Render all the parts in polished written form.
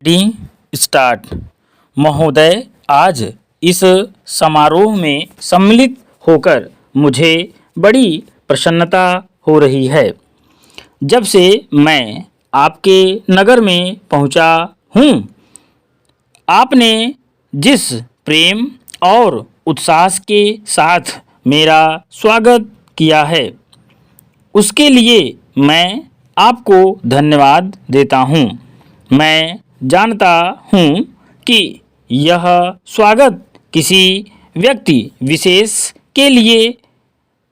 D start. महोदय, आज इस समारोह में सम्मिलित होकर मुझे बड़ी प्रसन्नता हो रही है। जब से मैं आपके नगर में पहुंचा हूं, आपने जिस प्रेम और उत्साह के साथ मेरा स्वागत किया है, उसके लिए मैं आपको धन्यवाद देता हूं। मैं जानता हूं कि यह स्वागत किसी व्यक्ति विशेष के लिए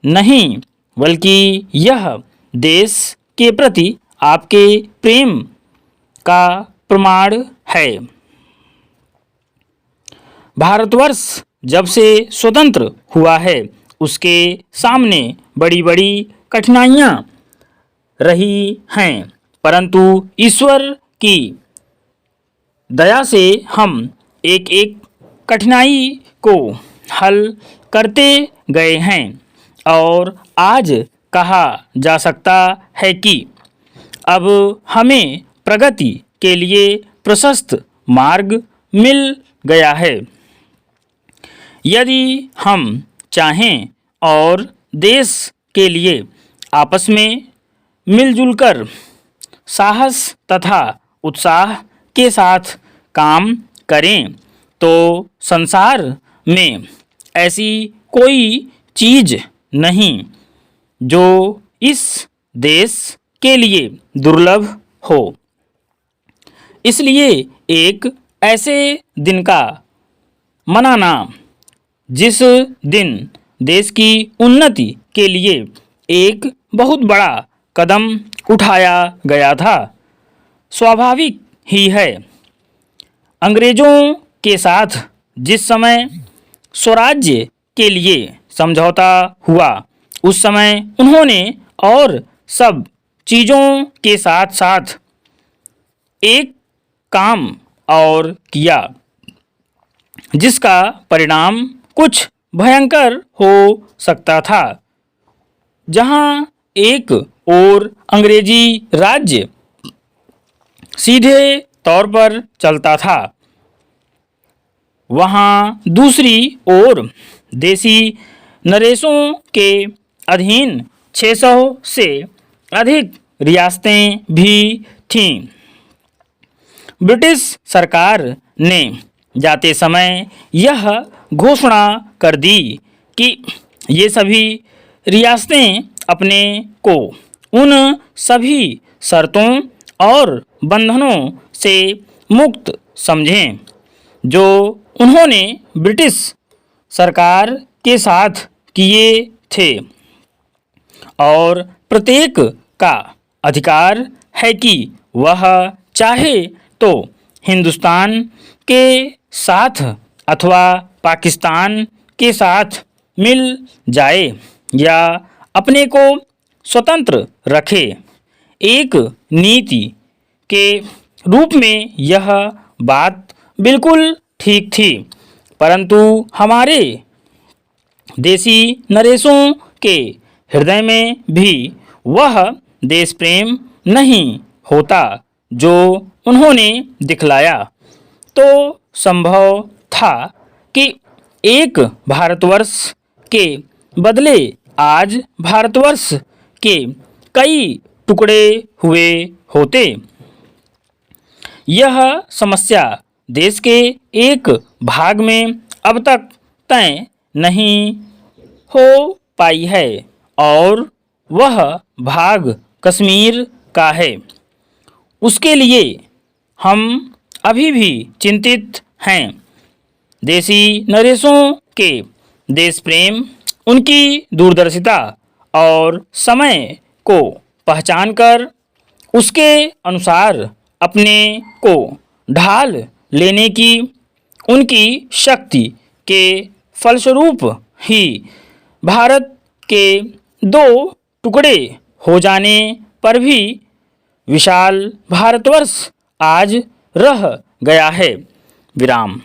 नहीं, बल्कि यह देश के प्रति आपके प्रेम का प्रमाण है। भारतवर्ष जब से स्वतंत्र हुआ है, उसके सामने बड़ी बड़ी कठिनाइयाँ रही हैं, परंतु ईश्वर की दया से हम एक एक कठिनाई को हल करते गए हैं और आज कहा जा सकता है कि अब हमें प्रगति के लिए प्रशस्त मार्ग मिल गया है। यदि हम चाहें और देश के लिए आपस में मिलजुल कर साहस तथा उत्साह के साथ काम करें, तो संसार में ऐसी कोई चीज़ नहीं जो इस देश के लिए दुर्लभ हो। इसलिए एक ऐसे दिन का मनाना जिस दिन देश की उन्नति के लिए एक बहुत बड़ा कदम उठाया गया था, स्वाभाविक ही है। अंग्रेज़ों के साथ जिस समय स्वराज्य के लिए समझौता हुआ, उस समय उन्होंने और सब चीज़ों के साथ साथ एक काम और किया, जिसका परिणाम कुछ भयंकर हो सकता था। जहां एक और अंग्रेजी राज्य सीधे तौर पर चलता था, वहाँ दूसरी ओर देसी नरेशों के अधीन 600 से अधिक रियासतें भी थीं। ब्रिटिश सरकार ने जाते समय यह घोषणा कर दी कि ये सभी रियासतें अपने को उन सभी शर्तों और बंधनों से मुक्त समझें जो उन्होंने ब्रिटिश सरकार के साथ किए थे, और प्रत्येक का अधिकार है कि वह चाहे तो हिंदुस्तान के साथ अथवा पाकिस्तान के साथ मिल जाए या अपने को स्वतंत्र रखे। एक नीति के रूप में यह बात बिल्कुल ठीक थी, परंतु हमारे देसी नरेशों के हृदय में भी वह देश प्रेम नहीं होता जो उन्होंने दिखलाया। तो संभव था कि एक भारतवर्ष के बदले आज भारतवर्ष के कई टुकड़े हुए होते। यह समस्या देश के एक भाग में अब तक तय नहीं हो पाई है और वह भाग कश्मीर का है। उसके लिए हम अभी भी चिंतित हैं। देसी नरेशों के देश प्रेम, उनकी दूरदर्शिता और समय को पहचानकर उसके अनुसार अपने को ढाल लेने की उनकी शक्ति के फलस्वरूप ही भारत के दो टुकड़े हो जाने पर भी विशाल भारतवर्ष आज रह गया है। विराम।